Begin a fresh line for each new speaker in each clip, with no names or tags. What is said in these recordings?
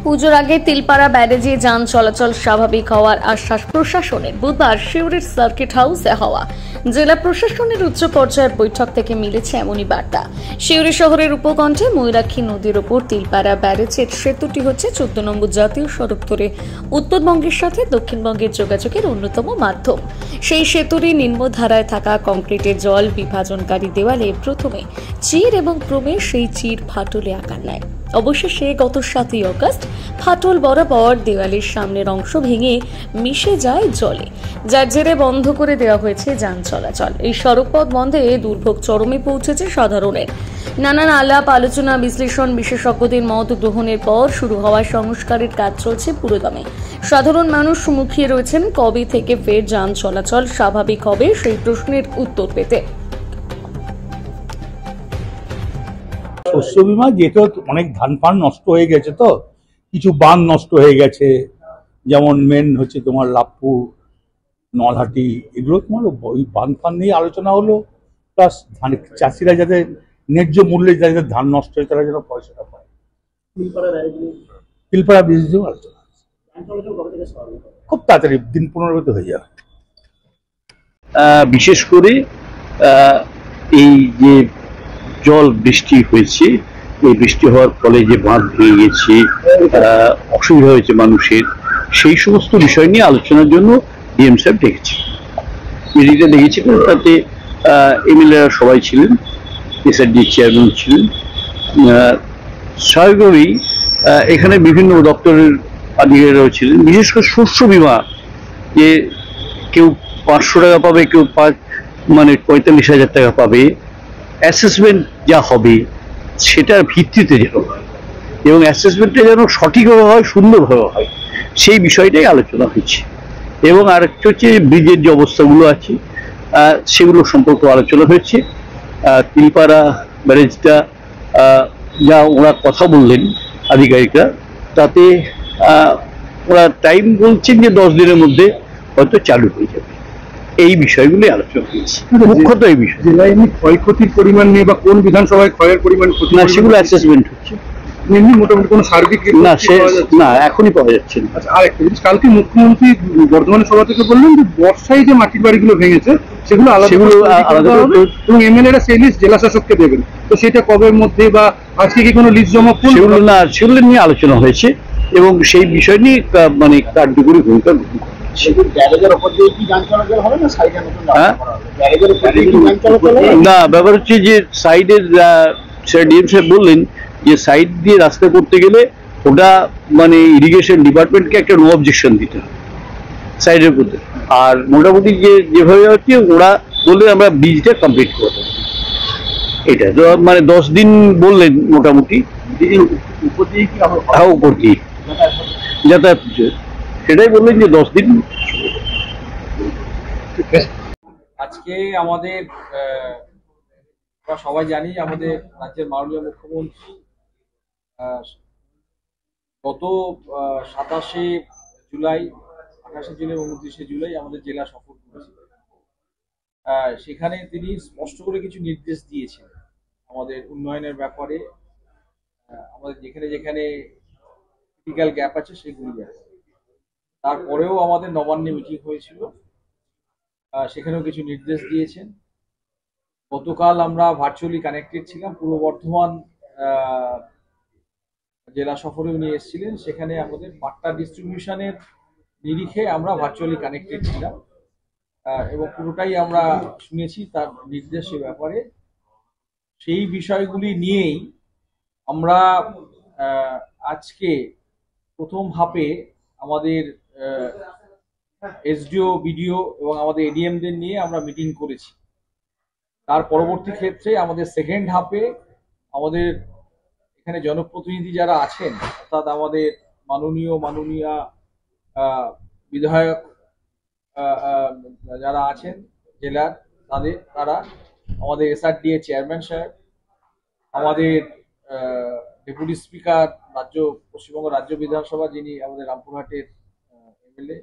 পুজোর আগে তিলপাড়া ব্যারেজে যান চলাচল স্বাভাবিক হওয়ার আশ্বাস প্রশাসনের। বুধবার শিউরির সার্কিট হাউসে হওয়া জেলা প্রশাসনের উচ্চ পর্যায়ের বৈঠক থেকে মিলেছে এমনই বার্তা। শিউরি শহরের উপকণ্ঠে ময়ূরাক্ষী নদীর ওপর তিলপাড়া ব্যারেজের সেতুটি হচ্ছে 14 নম্বর জাতীয় সড়ক ধরে উত্তরবঙ্গের সাথে দক্ষিণবঙ্গের যোগাযোগের অন্যতম মাধ্যম। সেই সেতুরই নিম্নধারায় থাকা কংক্রিটের জল বিভাজনকারী দেওয়ালে প্রথমে চির এবং ক্রমে সেই চির ফাটলে আকার নেয়। অবশেষে গত 7ই আগস্ট ফাটল বরাবর দেওয়ালের সামনের অংশ ভেঙে মিশে যায় জলে, যার জেরে বন্ধ করে দেওয়া হয়েছে যান চলাচল। এই সড়কপথ বন্ধে দুর্ভোগ চরমে পৌঁছেছে সাধারণের। নানান আলাপ আলোচনা বিশ্লেষণ বিশেষজ্ঞদের মত গ্রহণের পর শুরু হওয়া সংস্কারের কাজ চলছে পুরোদমে। সাধারণ মানুষ মুখিয়ে রয়েছেন কবে থেকে ফের যান চলাচল স্বাভাবিক হবে সেই প্রশ্নের উত্তর পেতে।
শস্য বীমা যেহেতু অনেক ধান ফান নষ্ট হয়ে গেছে, তো কিছু বাঁধ নষ্ট হয়ে গেছে, যেমন মেন হচ্ছে তোমার লাভপুর, নলহাটি, এগুলো তোমার ওই বাঁধ ফান নিয়ে আলোচনা হলো। প্লাস ধান চাষিরা যাতে ন্যায্য মূল্যে যাদের ধান নষ্ট হয় তারা যেন পয়সাটা পায়। তিলপাড়া ব্রিজ দিয়েও আলোচনা খুব তাড়াতাড়ি, দিন 15 হয়ে যাবে।
বিশেষ করে এই যে জল বৃষ্টি হয়েছে, এই বৃষ্টি হওয়ার ফলে যে বাঁধ ভেঙে গেছে, অসুবিধা হয়েছে মানুষের, সেই সমস্ত বিষয় নিয়ে আলোচনার জন্য ডিএম সাহেব ডেকেছে। মিটিংটা ডেকেছিলেন, তাতে এমএলএরা সবাই ছিলেন, এসআরডি চেয়ারম্যান ছিলেন। স্বাভাবিকভাবেই এখানে বিভিন্ন দপ্তরের আধিকারিকরাও ছিলেন। বিশেষ করে শস্য বীমা, যে কেউ 500 টাকা পাবে, কেউ 45,000 টাকা পাবে, অ্যাসেসমেন্ট যা হবে সেটার ভিত্তিতে যেন হয় এবং অ্যাসেসমেন্টটা যেন সঠিকভাবে হয়, সুন্দরভাবে হয়, সেই বিষয়টাই আলোচনা হয়েছে। এবং আরেকটা হচ্ছে ব্রিজের যে অবস্থাগুলো আছে সেগুলো সম্পর্কে আলোচনা হয়েছে। তিলপাড়া ব্যারেজটা যা ওরা কথা বললেন আধিকারিকরা, তাতে ওরা টাইম বলছেন যে 10 দিনের মধ্যে হয়তো চালু হয়ে যাবে। এই বিষয়গুলি আলোচনা হয়েছে, মুখ্যত এই বিষয়।
জেলায় এমনি ক্ষয়ক্ষতির পরিমাণ নিয়ে বা কোন বিধানসভায় ক্ষয়ের পরিমাণ
না, সেগুলো অ্যাসেসমেন্ট হচ্ছে।
এমনি মোটামুটি কোনো সার্বিক
না, না এখনই পাওয়া যাচ্ছে না।
আচ্ছা, আর একটা জিনিস, কালকে মুখ্যমন্ত্রী বর্ধমানের সভা থেকে বললেন যে বর্ষায় যে মাটির বাড়িগুলো ভেঙেছে সেগুলো আলাদা হবে এবং এমএলএরা সেই লিস্ট জেলা শাসককে দেবেন। তো সেটা কবের মধ্যে বা আজকে কি কোনো লিস্ট জমা করবে?
সেগুলো না, সেগুলো নিয়ে আলোচনা হয়েছে এবং সেই বিষয় নিয়ে কার্যকরী ভূমিকা গ্রহণ করা। না, ব্যাপার হচ্ছে যে সাইডের ডিএম সাহেব বললেন যে সাইড দিয়ে রাস্তা করতে গেলে ওটা ইরিগেশন ডিপার্টমেন্টকে একটা নো অবজেকশন দিতে হবে সাইডের মধ্যে। আর মোটামুটি যেভাবে হচ্ছে ওরা বললেন আমরা ব্রিজটা কমপ্লিট করবো, এটা তো 10 দিন বললেন মোটামুটি। উপর দিয়ে যাতায়াত সেটাই বললেন যে 10 দিন।
আজকে আমাদের আমরা সবাই জানি আমাদের রাজ্যের মাননীয় মুখ্যমন্ত্রী গত 27শে জুলাই, 28শে জুলাই এবং 29শে জুলাই আমাদের জেলা সফর করেছিলেন। সেখানে তিনি স্পষ্ট করে কিছু নির্দেশ দিয়েছেন আমাদের উন্নয়নের ব্যাপারে, আমাদের যেখানে যেখানে ক্রিটিক্যাল গ্যাপ আছে সেগুলি ব্যাপারে। তারপরেও আমাদের নবান্নে মিটিং হয়েছিল, সেখানেও কিছু নির্দেশ দিয়েছেন। গতকাল আমরা ভার্চুয়ালি কানেক্টেড ছিলাম, পূর্ব বর্ধমান জেলা সফরে উনি এসেছিলেন, সেখানে আমাদের পাট্টা ডিস্ট্রিবিউশনের নিরিখে আমরা ভার্চুয়ালি কানেক্টেড ছিলাম এবং পুরোটাই আমরা শুনেছি তার নির্দেশের ব্যাপারে। সেই বিষয়গুলি নিয়েই আমরা আজকে প্রথম ধাপে আমাদের এসডিও, বিডিও এবং আমাদের এডিএমদের নিয়ে আমরা মিটিং করেছি। তার পরবর্তী ক্ষেত্রে আমাদের সেকেন্ড হাফে আমাদের এখানে জনপ্রতিনিধি যারা আছেন, অর্থাৎ আমাদের মাননীয়া বিধায়ক যারা আছেন জেলার, তারা আমাদের এসআরডিএ চেয়ারম্যান সাহেব, আমাদের ডেপুটি স্পিকার পশ্চিমবঙ্গ রাজ্য বিধানসভা যিনি আমাদের রামপুরহাটের এমএলএ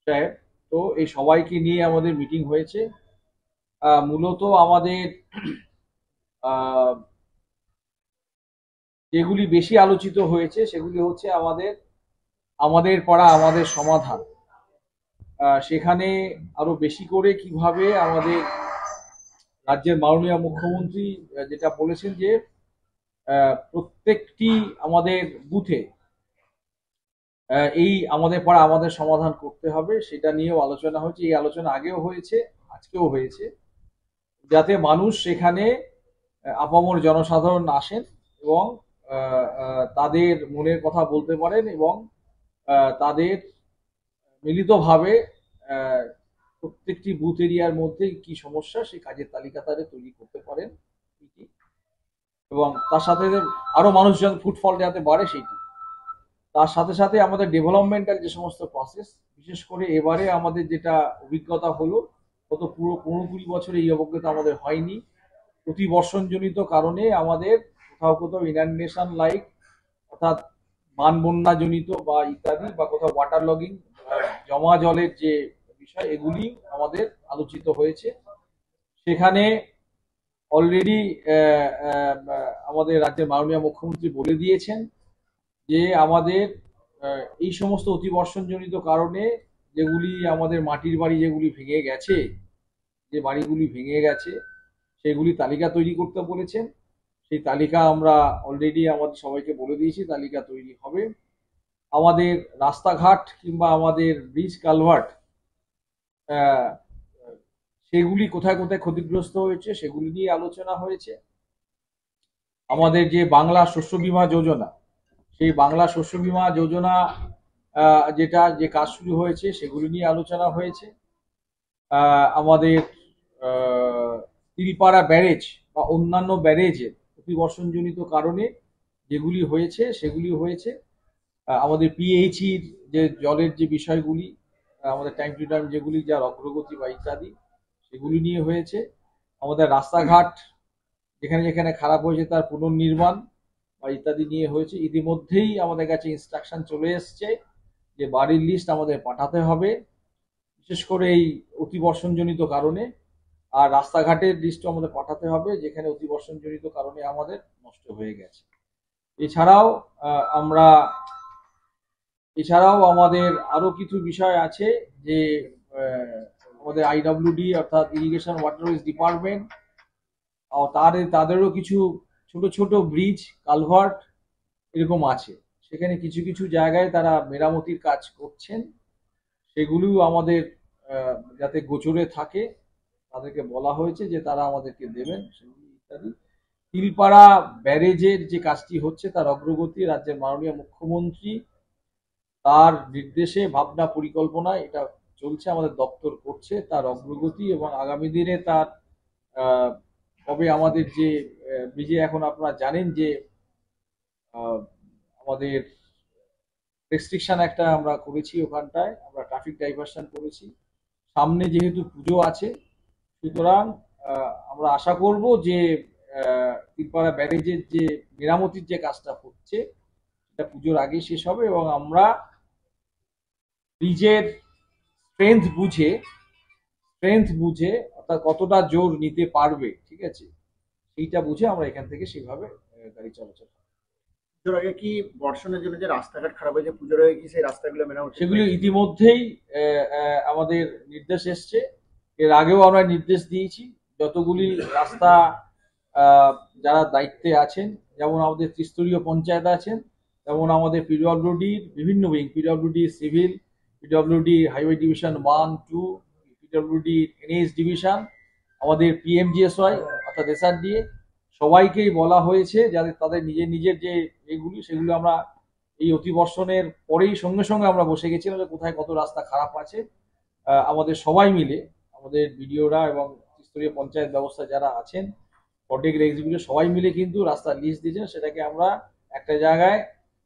সাহেব, তো এই সবাইকে নিয়ে আমাদের মিটিং হয়েছে। মূলত আমাদের যেগুলি বেশি আলোচিত হয়েছে সেগুলি হচ্ছে আমাদের পাড়া আমাদের সমাধান। সেখানে আরো বেশি করে কিভাবে আমাদের রাজ্যের মাননীয় মুখ্যমন্ত্রী যেটা বলেছেন যে প্রত্যেকটি আমাদের বুথে এই আমাদের পাড়া আমাদের সমাধান করতে হবে, সেটা নিয়েও আলোচনা হয়েছে। এই আলোচনা আগেও হয়েছে, আজকেও হয়েছে, যাতে মানুষ সেখানে আপামর জনসাধারণ আসেন এবং তাদের মনের কথা বলতে পারেন এবং তাদের মিলিতভাবে প্রত্যেকটি বুথ এরিয়ার মধ্যে কি সমস্যা সেই কাজের তালিকা তাদের তৈরি করতে পারেন, এবং তার সাথে আরো মানুষ যাতে ফুটফল যাতে বাড়ে সেইটি। তার সাথে সাথে আমাদের ডেভেলপমেন্টাল যে সমস্ত প্রসেস, বিশেষ করে এবারে আমাদের যেটা অভিজ্ঞতা হলো, গত পুরো 15-20 বছরে এই অভিজ্ঞতা আমাদের হয়নি। প্রতিবর্ষণজনিত কারণে আমাদের কোথাও ইনান্ডেশন লাইক, অর্থাৎ বান বন্যা জনিত বা ইত্যাদি, বা কোথাও ওয়াটার লগিং, জমা জলের যে বিষয়, এগুলি আমাদের আলোচিত হয়েছে। সেখানে অলরেডি আমাদের রাজ্যের মাননীয় মুখ্যমন্ত্রী বলে দিয়েছেন যে আমাদের এই সমস্ত অতিবর্ষণজনিত কারণে যেগুলি আমাদের মাটির বাড়ি যেগুলি ভেঙে গেছে, যে বাড়িগুলি ভেঙে গেছে, সেগুলি তালিকা তৈরি করতে বলেছেন। সেই তালিকা আমরা অলরেডি আমাদের সবাইকে বলে দিয়েছি, তালিকা তৈরি হবে। আমাদের রাস্তাঘাট কিংবা আমাদের ব্রিজ কালভার্ট সেগুলি কোথায় কোথায় ক্ষতিগ্রস্ত হয়েছে সেগুলি নিয়ে আলোচনা হয়েছে। আমাদের যে বাংলা শস্য বীমা যোজনা, সেই বাংলা শস্য বীমা যোজনা যে কাজ শুরু হয়েছে সেগুলি নিয়ে আলোচনা হয়েছে। আমাদের তিলপাড়া ব্যারেজ বা অন্যান্য ব্যারেজের অতিবর্ষণজনিত কারণে যেগুলি হয়েছে সেগুলি হয়েছে। আমাদের পিএইচির যে জলের যে বিষয়গুলি, আমাদের টাইম টু টাইম যেগুলি যার অগ্রগতি বা ইত্যাদি, সেগুলি নিয়ে হয়েছে। আমাদের রাস্তাঘাট যেখানে যেখানে খারাপ হয়েছে তার পুনর্নির্মাণ বা ইত্যাদি নিয়ে হয়েছে। ইতিমধ্যেই আমাদের কাছে ইনস্ট্রাকশন চলে এসছে যে বাড়ির লিস্ট আমাদের পাঠাতে হবে, বিশেষ করে এই অতিবর্ষণজনিত কারণে। আর রাস্তাঘাটের লিস্টও আমাদের পাঠাতে হবে যেখানে অতিবর্ষণজনিত কারণে আমাদের নষ্ট হয়ে গেছে। এছাড়াও আমাদের আরো কিছু বিষয় আছে যে আমাদের আইডব্লিউডি অর্থাৎ ইরিগেশন ওয়াটারওয়েজ ডিপার্টমেন্ট, তাদেরও কিছু ছোট ছোট ব্রিজ কালভার্ট এরকম আছে, সেখানে কিছু কিছু জায়গায় তারা মেরামতির কাজ করছেন। সেগুলিও আমাদের যাতে গোচরে থাকে তাদেরকে বলা হয়েছে যে তারা আমাদেরকে দেবেন সেগুলি ইত্যাদি। তিলপাড়া ব্যারেজের যে কাজটি হচ্ছে তার অগ্রগতি রাজ্যের মাননীয় মুখ্যমন্ত্রী তার নির্দেশে, ভাবনা পরিকল্পনায় এটা চলছে, আমাদের দপ্তর করছে তার অগ্রগতি, এবং আগামী দিনে তার তবে আমাদের যে ব্রিজে এখন আপনারা জানেন যে আমাদের রেস্ট্রিকশন একটা আমরা করেছি, ওখানটায় আমরা ট্রাফিক ডাইভারশন করেছি। সামনে যেহেতু পুজো আছে, সুতরাং আমরা আশা করব যে তিলপাড়া ব্যারেজের যে মেরামতির যে কাজটা হচ্ছে সেটা পুজোর আগে শেষ হবে, এবং আমরা ব্রিজের স্ট্রেংথ বুঝে অর্থাৎ কতটা জোর নিতে পারবে, ঠিক আছে, সেইটা বুঝে আমরা এখান থেকে সেভাবে গাড়ি চলাচল।
পুজোর আগে কি বর্ষণের জন্য যে রাস্তাঘাট খারাপ হয়েছে, পুজোর আগে কি সেই রাস্তাগুলো মেরামতি?
সেগুলো ইতিমধ্যেই আমাদের নির্দেশ এসছে। এর আগেও আমরা নির্দেশ দিয়েছি যতগুলি রাস্তা যারা দায়িত্বে আছেন, যেমন আমাদের ত্রিস্তরীয় পঞ্চায়েত আছেন, যেমন আমাদের পিডব্লিউডির বিভিন্ন wing, PWD civil, PWD highway division 1, 2, PWD NH division, আমাদের পিএমজিএসওয়াই অর্থাৎ এসআরডিএ, সবাইকেই বলা হয়েছে যাতে তাদের নিজের যে এগুলি সেগুলো আমরা এই অতিবর্ষণের পরেই সঙ্গে সঙ্গে আমরা বসে গেছিলাম যে কোথায় কত রাস্তা খারাপ আছে। আমাদের সবাই মিলে, আমাদের বিডিওরা এবং ত্রিস্তরীয় পঞ্চায়েত ব্যবস্থা যারা আছেন, প্রত্যেক এক্সিকিউটিভ সবাই মিলে কিন্তু রাস্তার লিস্ট দিয়েছেন, সেটাকে আমরা একটা জায়গায়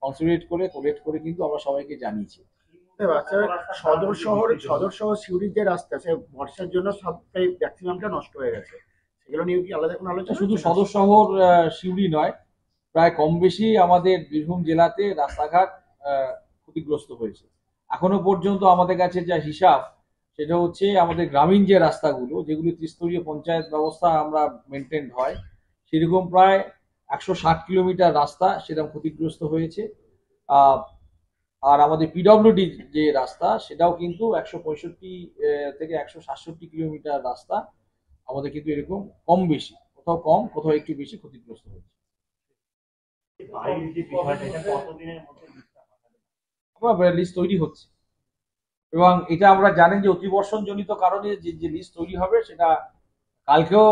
কনসিডারেট করে কোলেক্ট করে কিন্তু আমরা সবাইকে জানিয়েছি।
সদর শহর সিউড়ির যে রাস্তা, সে বর্ষার জন্য সবটাই ম্যাক্সিমামটা নষ্ট হয়ে গেছে, সেগুলো নিয়ে কি আলাদা কোনো আলোচনা?
শুধু সদর শহর সিউড়ি নয়, প্রায় কম বেশি আমাদের বীরভূম জেলাতে রাস্তাঘাট ক্ষতিগ্রস্ত হয়েছে। এখনো পর্যন্ত আমাদের কাছে যা হিসাব সেটা হচ্ছে আমাদের গ্রামীণ যে রাস্তাগুলো যেগুলি ত্রিস্তরীয় পঞ্চায়েত ব্যবস্থা আমরা মেনটেন হয়, সেরকম প্রায় 160 কিলোমিটার রাস্তা সেরকম ক্ষতিগ্রস্ত হয়েছে। আর আমাদের পিডব্লিউডি যে রাস্তা সেটাও কিন্তু 165 থেকে 167 কিলোমিটার রাস্তা আমাদের কিন্তু এরকম কম বেশি, কোথাও কম কোথাও একটু বেশি ক্ষতিগ্রস্ত হয়েছে। আমরা লিস্ট তৈরি হচ্ছে এবং এটা আমরা জানেন যে অতিবর্ষণ জনিত কারণে যে লিস্ট তৈরি হবে সেটা কালকেও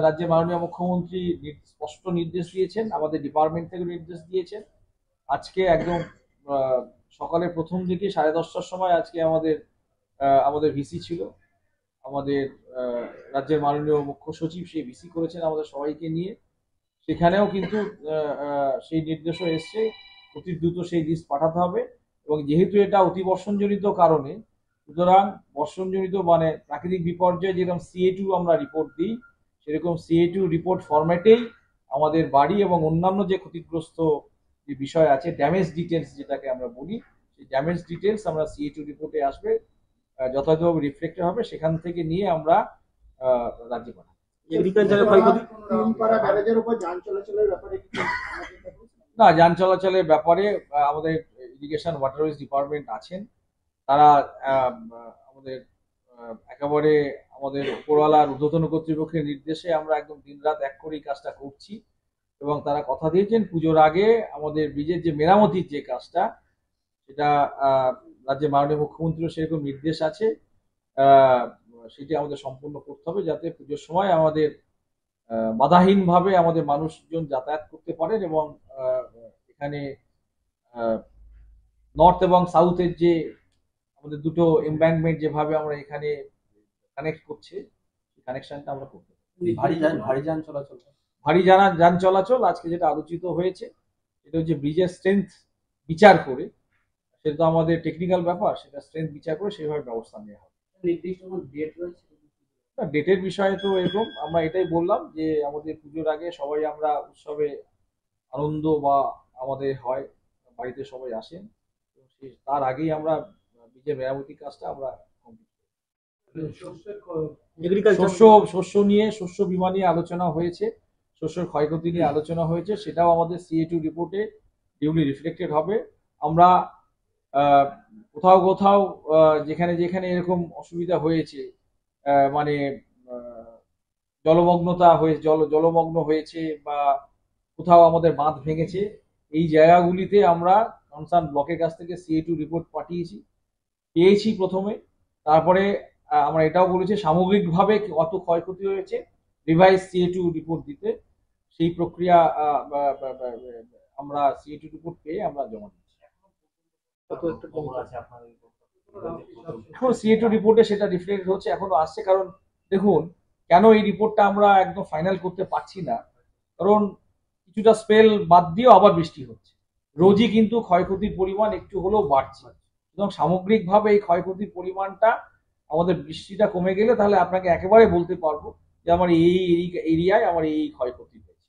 রাজ্যের মাননীয় মুখ্যমন্ত্রী স্পষ্ট নির্দেশ দিয়েছেন, আমাদের ডিপার্টমেন্ট থেকে নির্দেশ দিয়েছেন। আজকে একদম সকালে প্রথম দিকে 10:30টার সময় আজকে আমাদের ভিসি ছিল, আমাদের রাজ্যের মাননীয় মুখ্য সচিব সেই ভিসি করেছেন আমাদের সবাইকে নিয়ে। সেখানেও কিন্তু সেই নির্দেশও এসছে, অতি দ্রুত সেই লিস্ট পাঠাতে হবে। এবং যেহেতু এটা অতিবর্ষণজনিত কারণে, সুতরাং বর্ষণজনিত মানে প্রাকৃতিক বিপর্যয় যেরকম CA2 আমরা রিপোর্ট দিই, সেরকম CA2 রিপোর্ট ফরম্যাটেই আমাদের বাড়ি এবং অন্যান্য যে ক্ষতিগ্রস্ত যে বিষয় আছে, ড্যামেজ ডিটেলস যেটাকে আমরা বলি, সেই ড্যামেজ ডিটেলস আমরা CA2 রিপোর্টে আসবে, যথাযথভাবে রিফ্লেক্টেড হবে, সেখান থেকে নিয়ে আমরা রাজ্যে পাঠাবো। না, যান চলাচলের ব্যাপারে আমাদের ইরিগেশন ওয়াটারওয়েজ ডিপার্টমেন্ট আছেন, তারা একেবারে আমাদের উপরওয়ালার ঊর্ধ্বতন কর্তৃপক্ষের নির্দেশে আমরা একদম দিনরাত এক করেই কাজটা করছি। এবং তারা কথা দিয়েছেন পুজোর আগে আমাদের ব্রিজের যে মেরামতির যে কাজটা, সেটা রাজ্যের মাননীয় মুখ্যমন্ত্রীর সেরকম নির্দেশ আছে, সেটি আমাদের সম্পূর্ণ করতে হবে যাতে পুজোর সময় আমাদের বাধাহীনভাবে আমাদের মানুষজন যাতায়াত করতে পারেন। এবং এখানে নর্থ এবং সাউথের যে আমাদের দুটো এমব্যাঙ্কমেন্ট যেভাবে আমরা এখানে কানেক্ট করছে, সেই কানেকশনটা আমরা করতে পারি। ভারী যান চলাচল আজকে যেটা আলোচিত হয়েছে, সেটা হচ্ছে ব্রিজের স্ট্রেংথ বিচার করে, সেটা তো আমাদের টেকনিক্যাল ব্যাপার, সেটা স্ট্রেংথ বিচার করে সেইভাবে ব্যবস্থা নেওয়া হবে। ডেটের বিষয়ে তো এরকম আমরা এটাই বললাম যে আমাদের পুজোর আগে সবাই আমরা উৎসবে আনন্দ বা আমাদের হয়, বাড়িতে সবাই আসেন, তার আগেই আমরা ব্রিজের মেরামতি কাজটা আমরা শস্য নিয়ে, শস্য বীমা নিয়ে আলোচনা হয়েছে, শস্যের ক্ষয়ক্ষতি নিয়ে আলোচনা হয়েছে, সেটাও আমাদের CA2 রিপোর্টে ডিউলি রিফ্লেক্টেড হবে। আমরা কোথাও যেখানে যেখানে এরকম অসুবিধা হয়েছে, মানে জলমগ্ন হয়েছে বা কোথাও আমাদের বাঁধ ভেঙেছে, এই জায়গাগুলিতে আমরা কনসার্ন ব্লকের কাছ থেকে CA2 রিপোর্ট পেয়েছি প্রথমে। তারপরে আমরা এটাও বলেছি সামগ্রিকভাবে কত ক্ষয়ক্ষতি হয়েছে রিভাইজ CA2 রিপোর্ট দিতে, সেই প্রক্রিয়া আমরা CA2 রিপোর্ট পেয়ে আমরা জমা দিচ্ছি। এখন CA2 রিপোর্টে সেটা রিফ্লেক্ট হচ্ছে, এখনো আসছে। কারণ দেখুন, কেন এই রিপোর্টটা আমরা একদম ফাইনাল করতে পারছি না, কারণ কিছুটা স্পেল বাদ দিয়েও আবার বৃষ্টি হচ্ছে, রোজই কিন্তু ক্ষয়ক্ষতির পরিমাণ একটু হলেও বাড়ছে। সুতরাং সামগ্রিকভাবে এই ক্ষয়ক্ষতির পরিমাণটা আমাদের বৃষ্টিটা কমে গেলে তাহলে আপনাকে একেবারে বলতে পারবো যে আমার এই এরিয়ায় আমার এই ক্ষয়ক্ষতি হয়েছে।